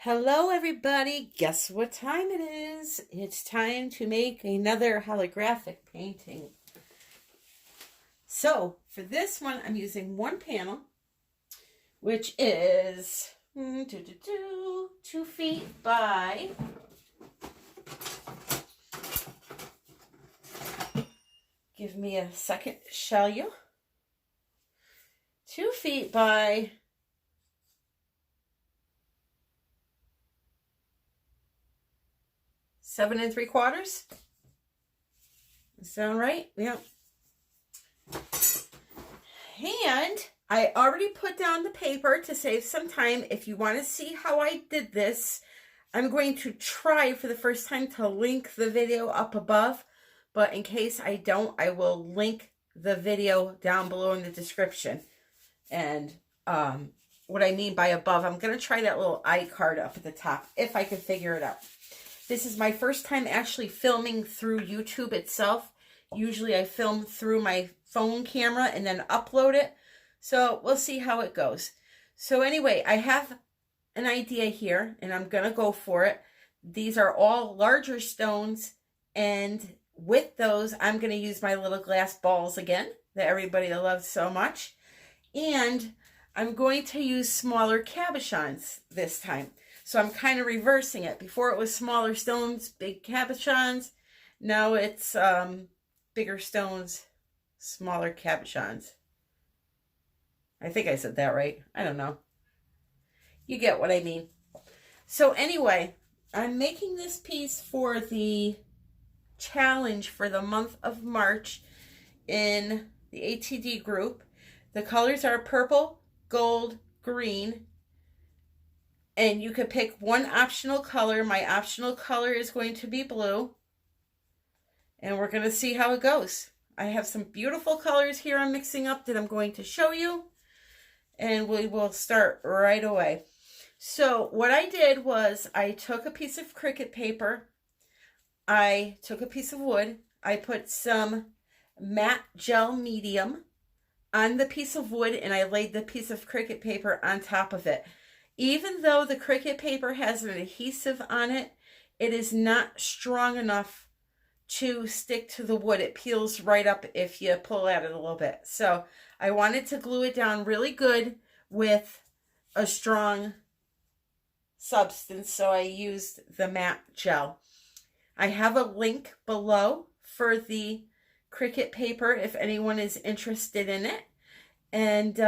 Hello everybody, guess what time it is? It's time to make another holographic painting. So for this one I'm using one panel, which is 2 feet by 2 feet by 7 3/4. Sound right? Yep. And I already put down the paper to save some time. If you want to see how I did this, I'm going to try for the first time to link the video up above. But in case I don't, I will link the video down below in the description. And what I mean by above, I'm going to try that little iCard up at the top if I can figure it out. This is my first time actually filming through YouTube itself. Usually I film through my phone camera and then upload it. So we'll see how it goes. So anyway, I have an idea here and I'm going to go for it. These are all larger stones, and with those I'm going to use my little glass balls again that everybody loves so much. And I'm going to use smaller cabochons this time. So I'm kind of reversing it. Before it was smaller stones, big cabochons. Now it's bigger stones, smaller cabochons. I think I said that right. I don't know. You get what I mean. So anyway, I'm making this piece for the challenge for the month of March in the ATD group. The colors are purple, gold, green. And you could pick one optional color. My optional color is going to be blue. And we're going to see how it goes. I have some beautiful colors here I'm mixing up that I'm going to show you. And we will start right away. So what I did was I took a piece of Cricut paper. I took a piece of wood. I put some matte gel medium on the piece of wood. And I laid the piece of Cricut paper on top of it. Even though the Cricut paper has an adhesive on it, it is not strong enough to stick to the wood. It peels right up if you pull at it a little bit. So I wanted to glue it down really good with a strong substance, so I used the matte gel. I have a link below for the Cricut paper if anyone is interested in it. And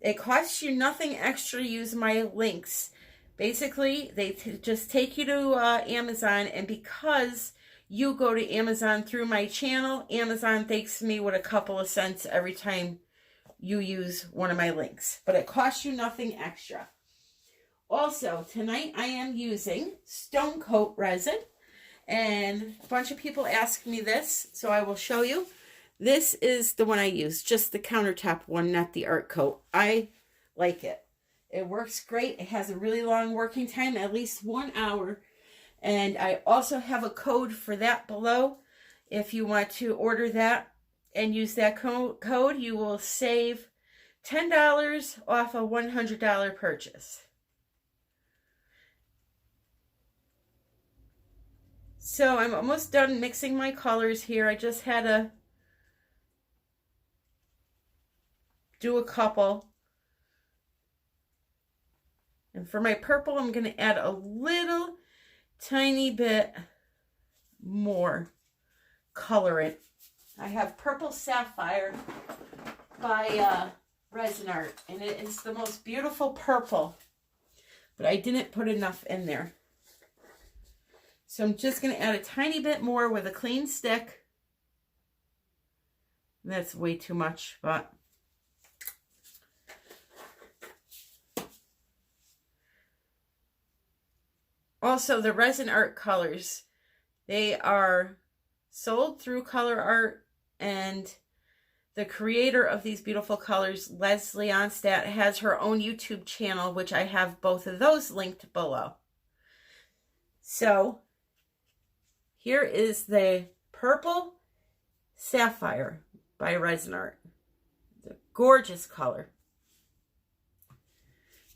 it costs you nothing extra to use my links. Basically, they just take you to Amazon, and because you go to Amazon through my channel, Amazon thanks me with a couple of cents every time you use one of my links. But it costs you nothing extra. Also, tonight I am using Stone Coat resin. And a bunch of people asked me this, so I will show you. This is the one I use, just the countertop one, not the art coat. I like it. It works great. It has a really long working time, at least 1 hour. And I also have a code for that below. If you want to order that and use that code, you will save $10 off a $100 purchase. So I'm almost done mixing my colors here. I just had to do a couple. And for my purple, I'm going to add a little tiny bit more colorant. I have Purple Sapphire by Resin Art, and it is the most beautiful purple, but I didn't put enough in there. So I'm just going to add a tiny bit more with a clean stick. That's way too much, but also, the Resin Art colors, they are sold through Color Art, and the creator of these beautiful colors, Leslie Onstadt, has her own YouTube channel, which I have both of those linked below. So, here is the Purple Sapphire by Resin Art. It's a gorgeous color.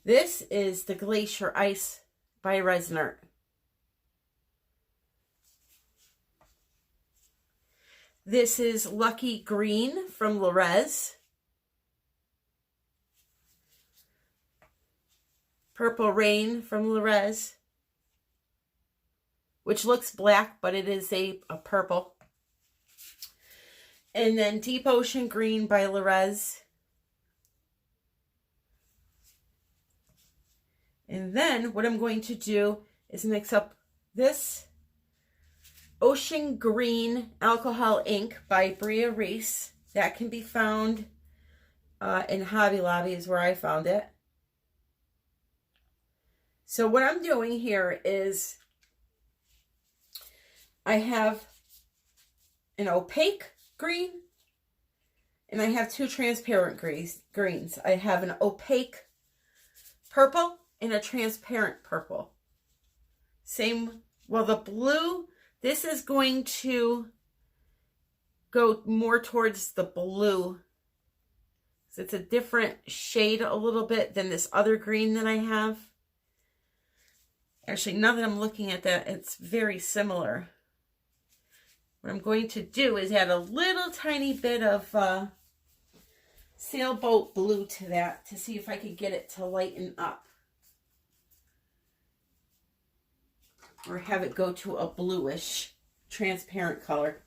This is the Glacier Ice by Resin Art. This is Lucky Green from Lorez. Purple Rain from Lorez, which looks black, but it is a purple. And then Deep Ocean Green by Lorez. And then what I'm going to do is mix up this Ocean Green Alcohol Ink by Bria Reese. That can be found in Hobby Lobby is where I found it. So what I'm doing here is I have an opaque green and I have two transparent greens. I have an opaque purple and a transparent purple. Same, well, the blue, this is going to go more towards the blue. So it's a different shade a little bit than this other green that I have. Actually, now that I'm looking at that, it's very similar. What I'm going to do is add a little tiny bit of sailboat blue to that to see if I can get it to lighten up. Or have it go to a bluish transparent color.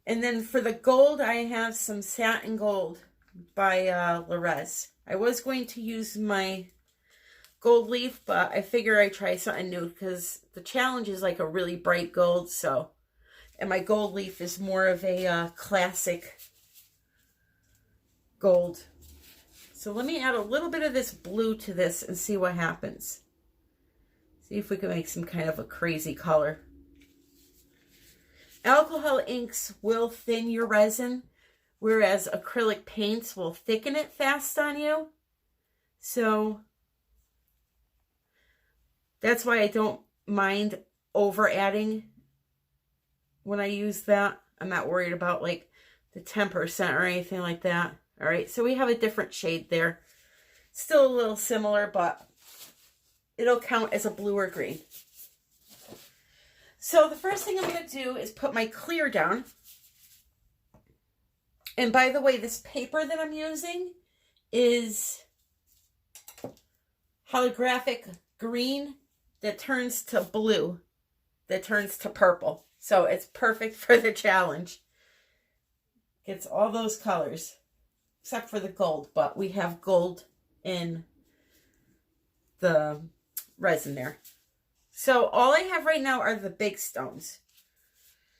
And then for the gold, I have some Satin Gold by Lorez. I was going to use my gold leaf, but I figure I try something new because the challenge is like a really bright gold. So, and my gold leaf is more of a classic gold. So let me add a little bit of this blue to this and see what happens. See if we can make some kind of a crazy color. Alcohol inks will thin your resin, whereas acrylic paints will thicken it fast on you. So that's why I don't mind over adding when I use that. I'm not worried about like the 10% or anything like that. All right, so we have a different shade there. Still a little similar, but it'll count as a blue or green. So the first thing I'm going to do is put my clear down. And by the way, this paper that I'm using is holographic green that turns to blue, that turns to purple. So it's perfect for the challenge. Gets all those colors, except for the gold, but we have gold in the resin there. So all I have right now are the big stones.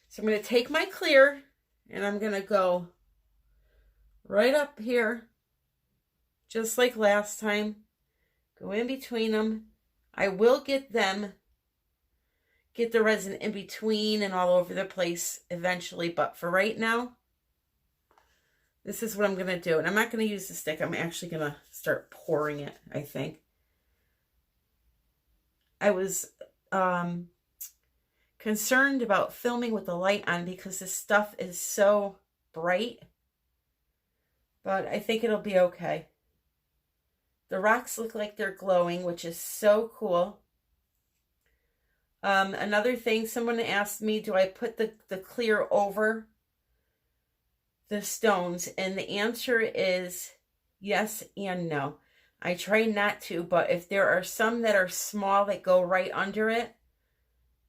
So I'm going to take my clear and I'm going to go right up here, just like last time. Go in between them. I will get the resin in between and all over the place eventually, but for right now, this is what I'm going to do. And I'm not going to use the stick. I'm actually going to start pouring it, I think. I was concerned about filming with the light on because this stuff is so bright, but I think it'll be okay. The rocks look like they're glowing, which is so cool. Another thing, someone asked me, do I put the clear over the stones? And the answer is yes and no. I try not to, but if there are some that are small that go right under it,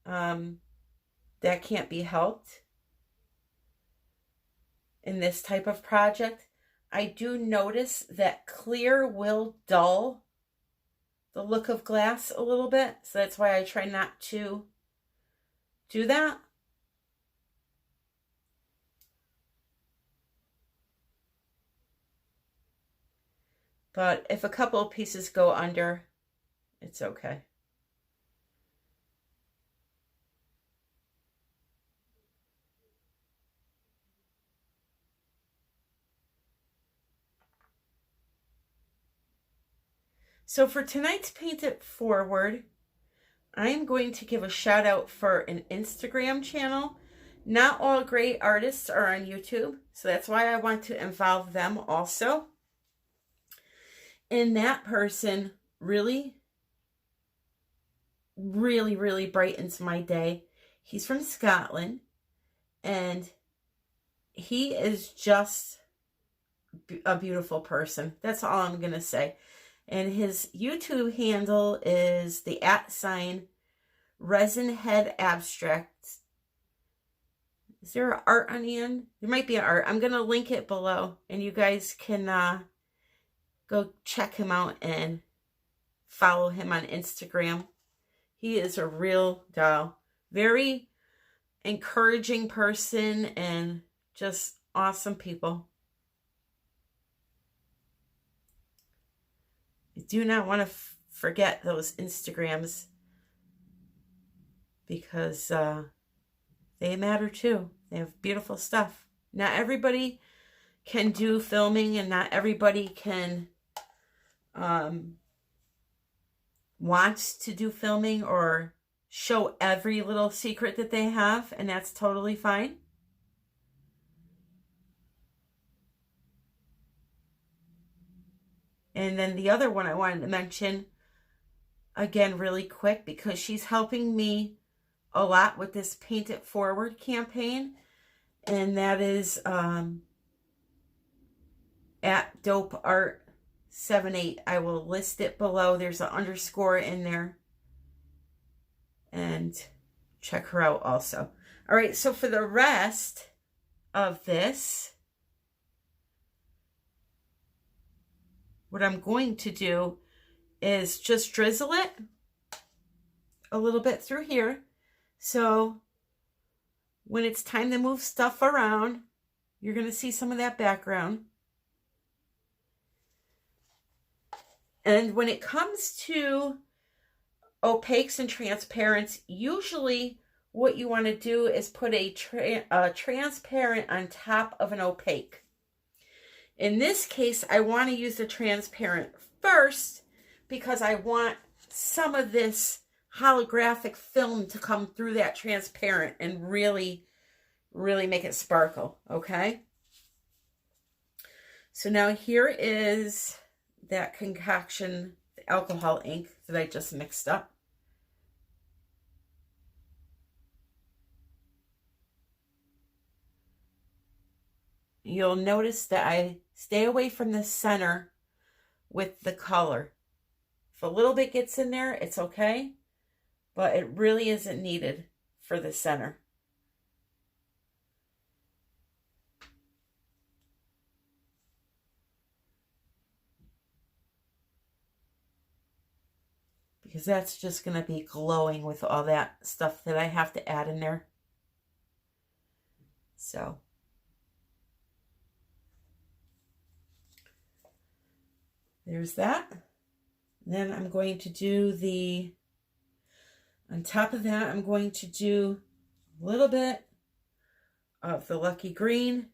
that can't be helped in this type of project. I do notice that clear will dull the look of glass a little bit, so that's why I try not to do that. But if a couple of pieces go under, it's okay. So for tonight's Paint It Forward, I'm going to give a shout out for an Instagram channel. Not all great artists are on YouTube, so that's why I want to involve them also. And that person really really, really brightens my day. He's from Scotland, and he is just a beautiful person. That's all I'm going to say. And his YouTube handle is the @ Resin Head Abstracts. Is there an art on the end? There might be an art. I'm going to link it below, and you guys can go check him out and follow him on Instagram. He is a real doll. Very encouraging person and just awesome people. You do not want to forget those Instagrams, because they matter too. They have beautiful stuff. Not everybody can do filming, and not everybody can wants to do filming or show every little secret that they have, and that's totally fine. And then the other one I wanted to mention, again, really quick, because she's helping me a lot with this Paint It Forward campaign, and that is at Dope Art 78. I will list it below. There's an underscore in there, and check her out also. All right, so for the rest of this, what I'm going to do is just drizzle it a little bit through here. So when it's time to move stuff around, you're going to see some of that background. And when it comes to opaques and transparents, usually what you want to do is put a transparent on top of an opaque. In this case, I want to use the transparent first, because I want some of this holographic film to come through that transparent and really, really make it sparkle, okay? So now here is that concoction, the alcohol ink that I just mixed up. You'll notice that I stay away from the center with the color. If a little bit gets in there, it's okay, but it really isn't needed for the center. Because that's just going to be glowing with all that stuff that I have to add in there. So there's that. Then I'm going to do on top of that, I'm going to do a little bit of the Lucky Green.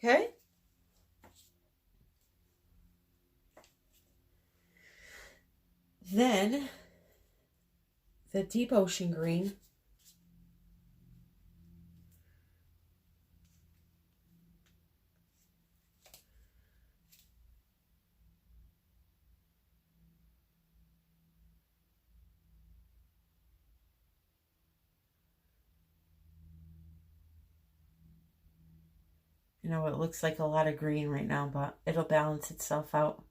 Okay. Then the Deep Ocean Green. You know, it looks like a lot of green right now, but it'll balance itself out.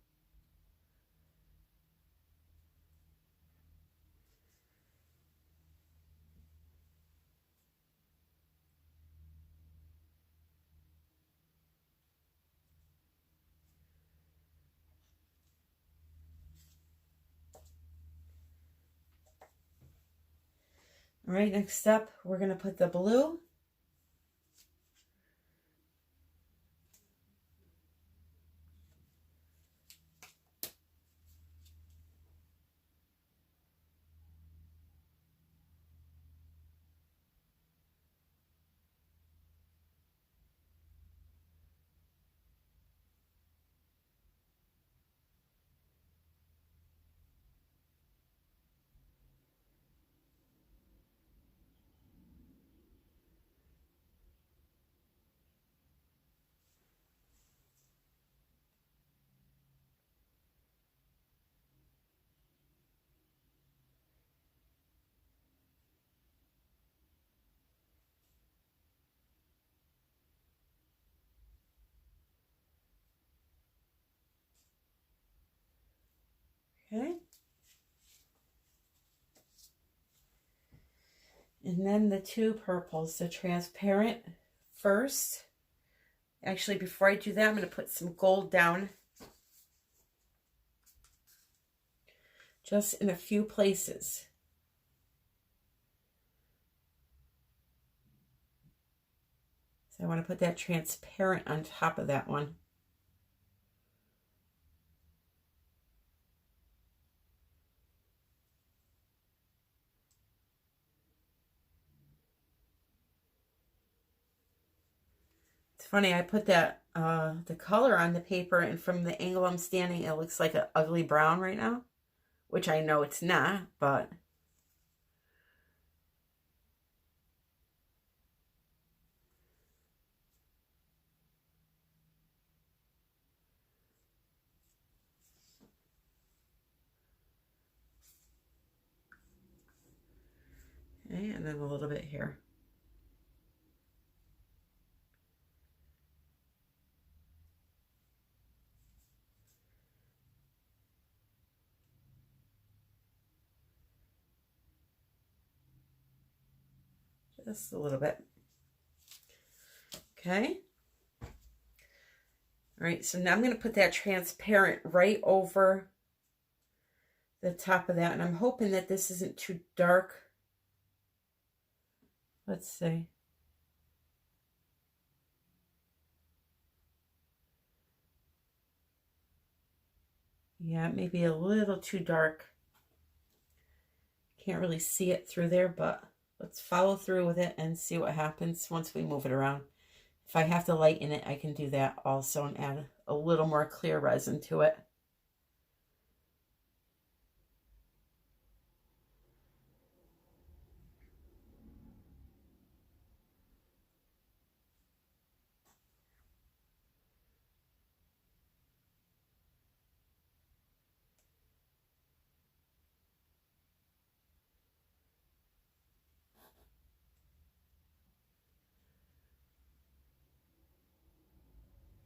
All right, next up, we're going to put the blue. And then the two purples, the transparent first. Actually, before I do that, I'm going to put some gold down. Just in a few places. So I want to put that transparent on top of that one. It's funny, I put that the color on the paper, and from the angle I'm standing, it looks like an ugly brown right now, which I know it's not, but okay, and then a little bit here. Just a little bit. Okay. All right, so now I'm going to put that transparent right over the top of that, and I'm hoping that this isn't too dark. Let's see. Yeah, it may be a little too dark. Can't really see it through there, but let's follow through with it and see what happens once we move it around. If I have to lighten it, I can do that also and add a little more clear resin to it.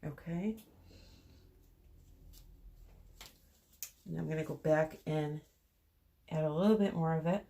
Okay. And I'm going to go back and add a little bit more of it.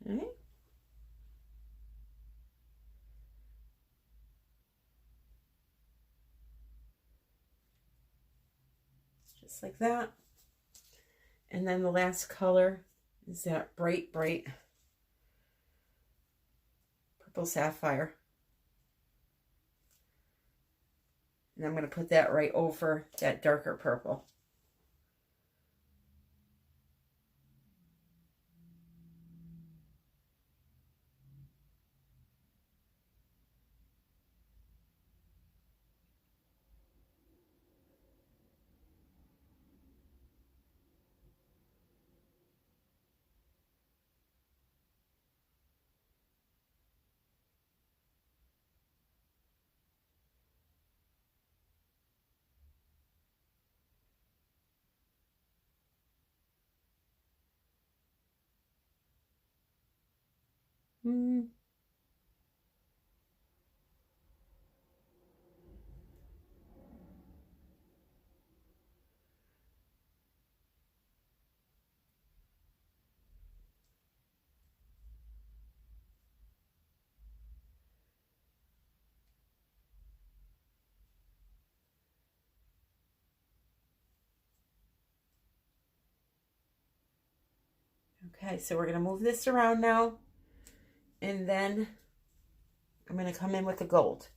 All right. Just like that. And then the last color is that bright, bright purple sapphire. And I'm going to put that right over that darker purple. Okay, so we're going to move this around now, and then I'm going to come in with the gold.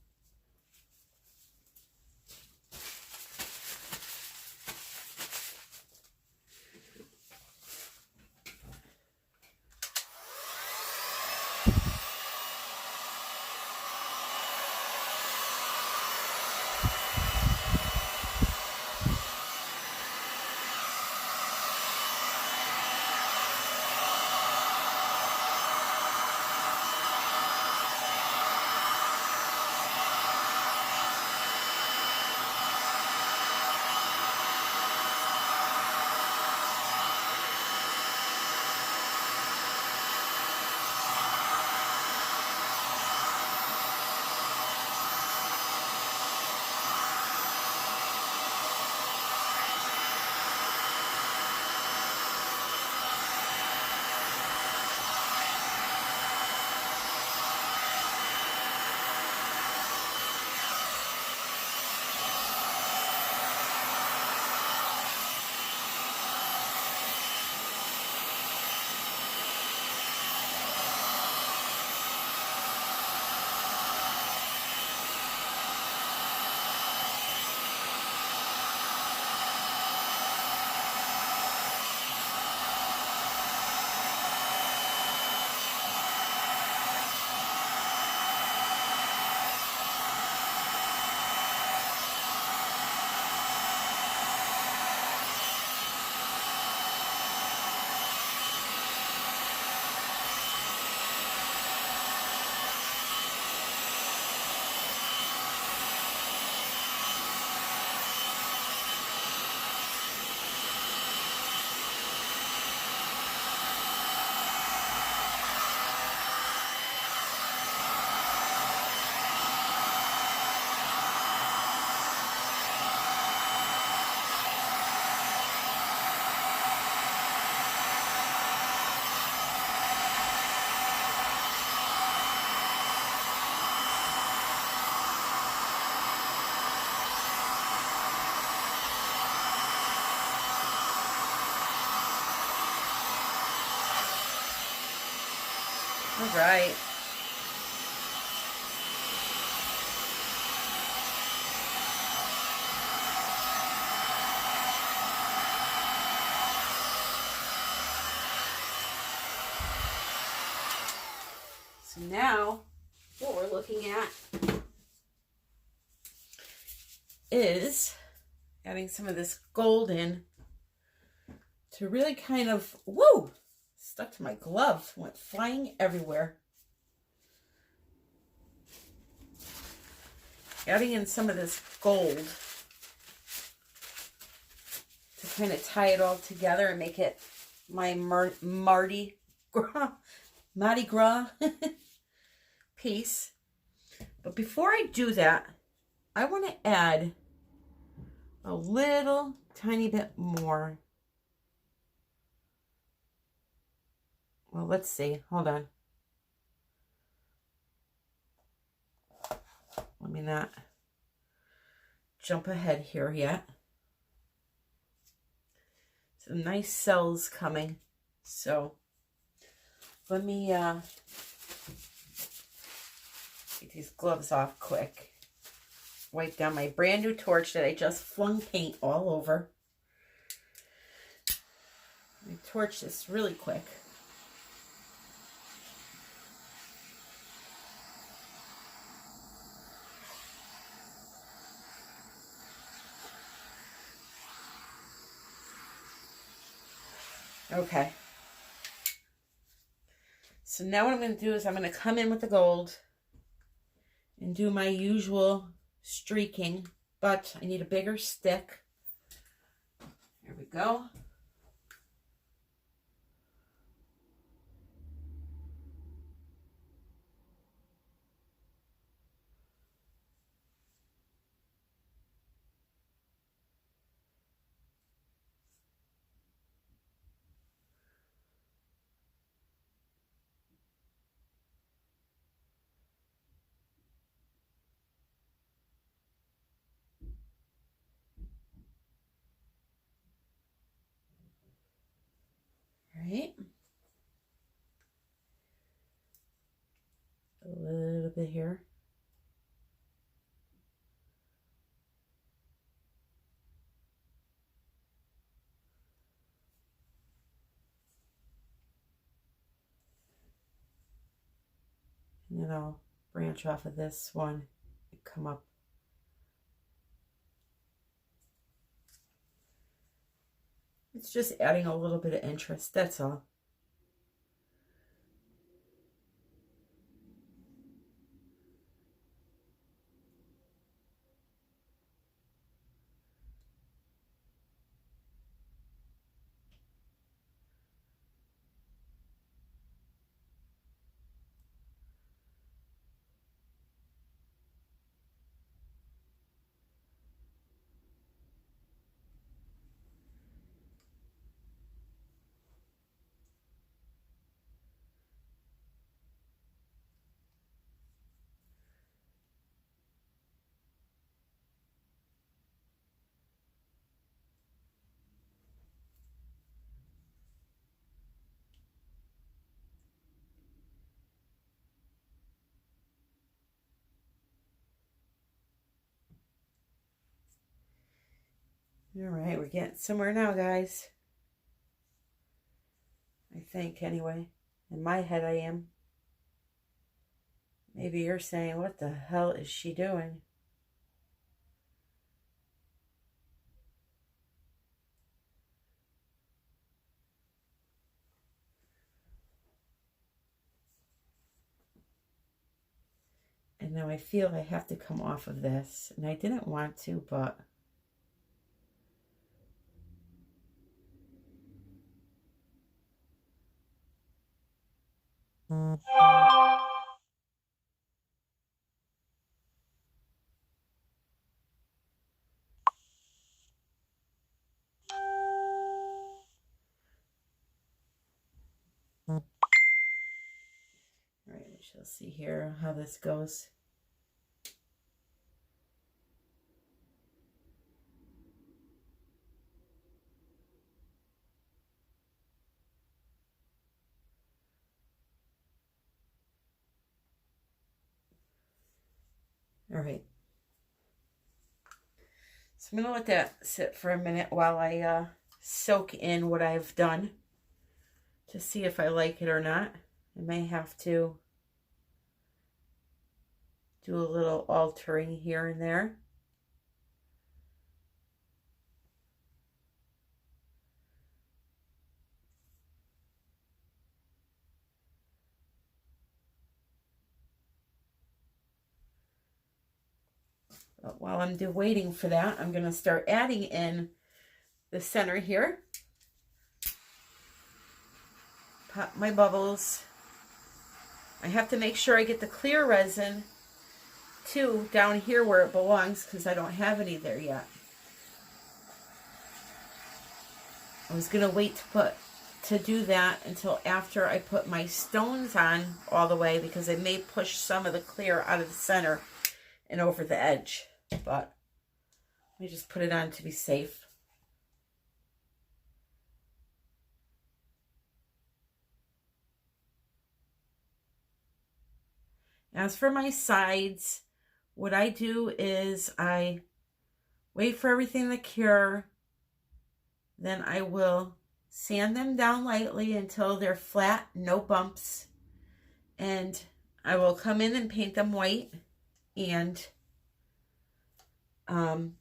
All right. So now what we're looking at is adding some of this gold in to really kind of, whoa, stuck to my glove, went flying everywhere. Adding in some of this gold to kind of tie it all together and make it my Mardi Gras piece. But before I do that, I want to add a little tiny bit more. Well, let's see. Hold on. Let me not jump ahead here yet. Some nice cells coming. So let me get these gloves off quick. Wipe down my brand new torch that I just flung paint all over. Let me torch this really quick. Okay. So now what I'm going to do is I'm going to come in with the gold and do my usual streaking, but I need a bigger stick. Here we go. Right. A little bit here. And then I'll branch off of this one and come up. It's just adding a little bit of interest, that's all. All right, we're getting somewhere now, guys. I think, anyway. In my head, I am. Maybe you're saying, what the hell is she doing? And now I feel I have to come off of this. And I didn't want to, but... All right, we shall see here how this goes. All right. So I'm going to let that sit for a minute while I soak in what I've done to see if I like it or not. I may have to do a little altering here and there. But while I'm waiting for that, I'm going to start adding in the center here. Pop my bubbles. I have to make sure I get the clear resin too down here where it belongs because I don't have any there yet. I was going to wait to do that until after I put my stones on all the way because I may push some of the clear out of the center and over the edge. But let me just put it on to be safe. As for my sides, what I do is I wait for everything to cure. Then I will sand them down lightly until they're flat, no bumps. And I will come in and paint them white and paint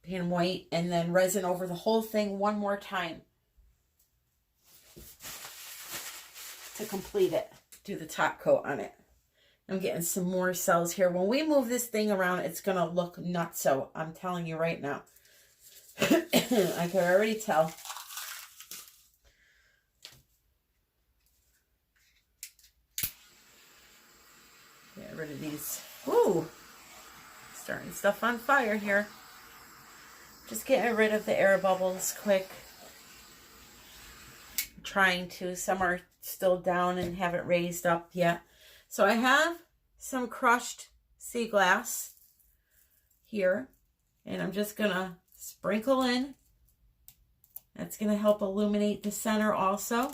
them white and then resin over the whole thing one more time to complete it. Do the top coat on it. I'm getting some more cells here. When we move this thing around, it's going to look nutso. I'm telling you right now. I can already tell. Get rid of these. Ooh, starting stuff on fire here. Just getting rid of the air bubbles quick. I'm trying to. Some are still down and haven't raised up yet. So I have some crushed sea glass here, and I'm just gonna sprinkle in. That's gonna help illuminate the center also.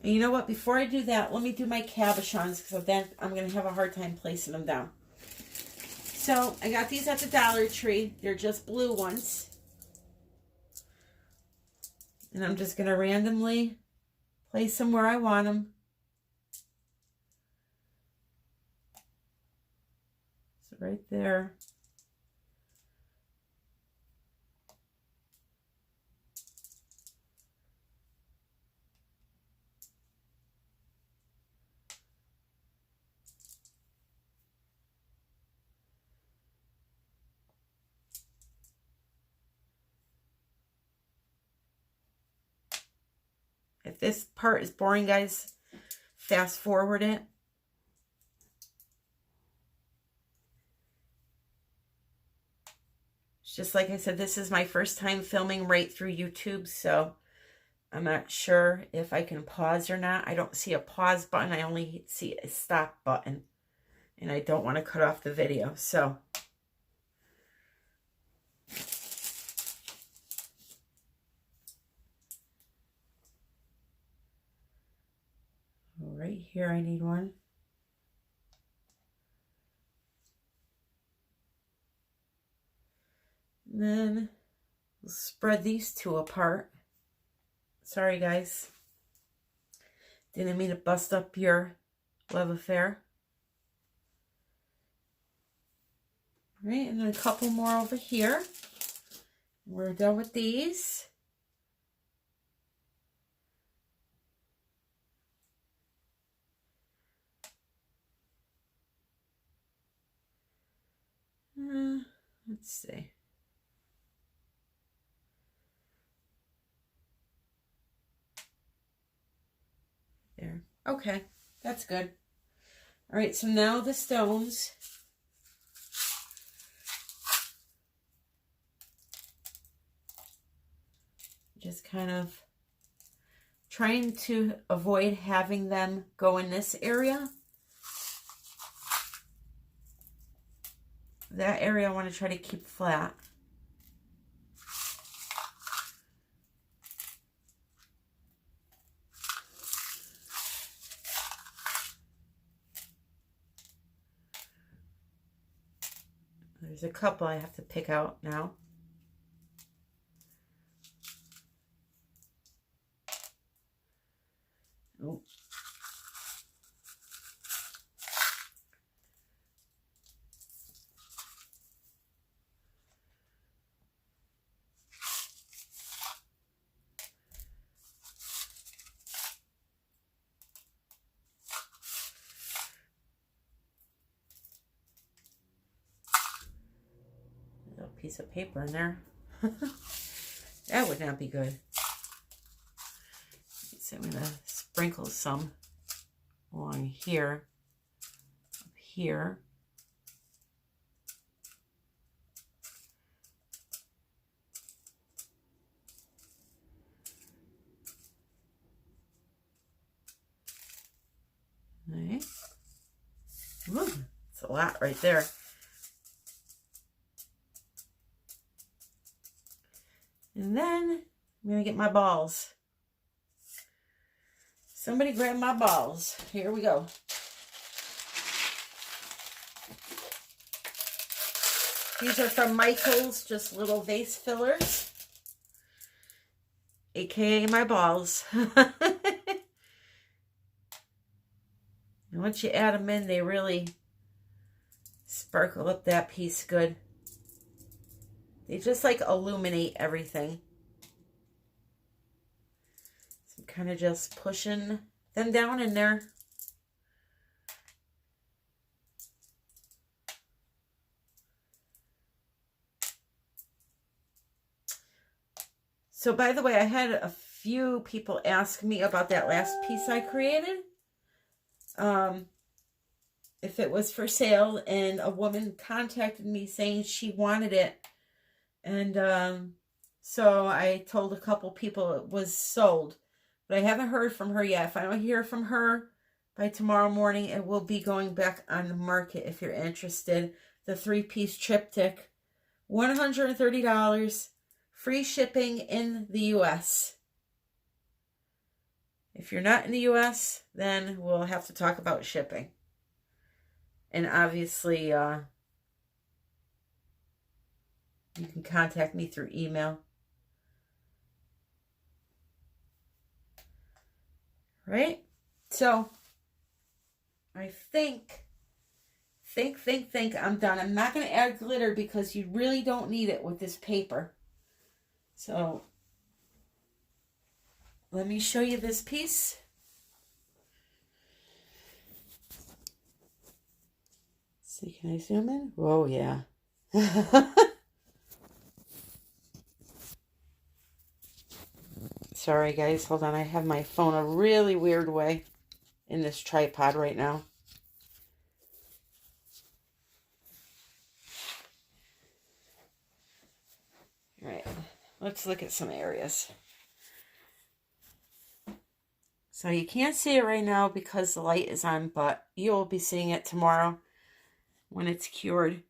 And you know what, before I do that, let me do my cabochons because then I'm gonna have a hard time placing them down. So I got these at the Dollar Tree. They're just blue ones. And I'm just going to randomly place them where I want them. So right there. If this part is boring, guys, fast forward it. It's just like I said, this is my first time filming right through YouTube, so I'm not sure if I can pause or not. I don't see a pause button. I only see a stop button, and I don't want to cut off the video, so. Right here, I need one. And then we'll spread these two apart. Sorry, guys. Didn't mean to bust up your love affair. All right, and then a couple more over here. We're done with these. Let's see. There. Okay, that's good. All right, so now the stones. Just kind of trying to avoid having them go in this area. That area I want to try to keep flat. There's a couple I have to pick out now. Oh. Piece of paper in there. That would not be good. So I'm going to sprinkle some along here, up here. Right. Ooh, it's a lot right there. And then I'm going to get my balls. Somebody grab my balls. Here we go. These are from Michael's, just little vase fillers. AKA my balls. And once you add them in, they really sparkle up that piece good. They just like illuminate everything. So I'm kind of just pushing them down in there. So by the way, I had a few people ask me about that last piece I created. If it was for sale, and a woman contacted me saying she wanted it. And so I told a couple people it was sold, but I haven't heard from her yet. If I don't hear from her by tomorrow morning, it will be going back on the market if you're interested. The 3-piece triptych, $130, free shipping in the US. If you're not in the US, then we'll have to talk about shipping. And obviously, you can contact me through email. Right? So, I think I'm done. I'm not going to add glitter because you really don't need it with this paper. So, let me show you this piece. See, can I zoom in? Oh, yeah. Sorry, guys. Hold on. I have my phone a really weird way in this tripod right now. All right. Let's look at some areas. So you can't see it right now because the light is on, but you'll be seeing it tomorrow when it's cured.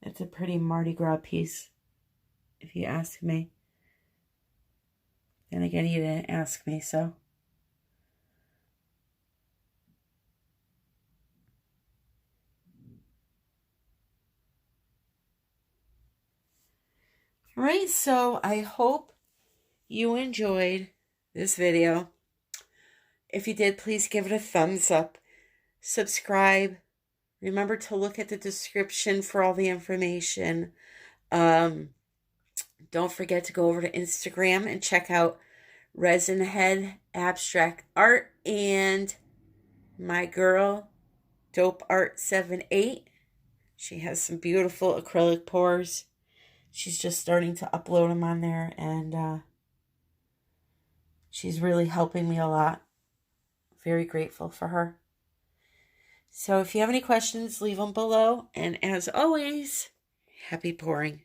It's a pretty Mardi Gras piece, if you ask me. Then again, you didn't ask me, so. All right, so I hope you enjoyed this video. If you did, please give it a thumbs up. Subscribe. Remember to look at the description for all the information. Don't forget to go over to Instagram and check out Resin Head Abstract Art and my girl, Dope Art 78. She has some beautiful acrylic pours. She's just starting to upload them on there, and she's really helping me a lot. Very grateful for her. So if you have any questions, leave them below. And as always, happy pouring.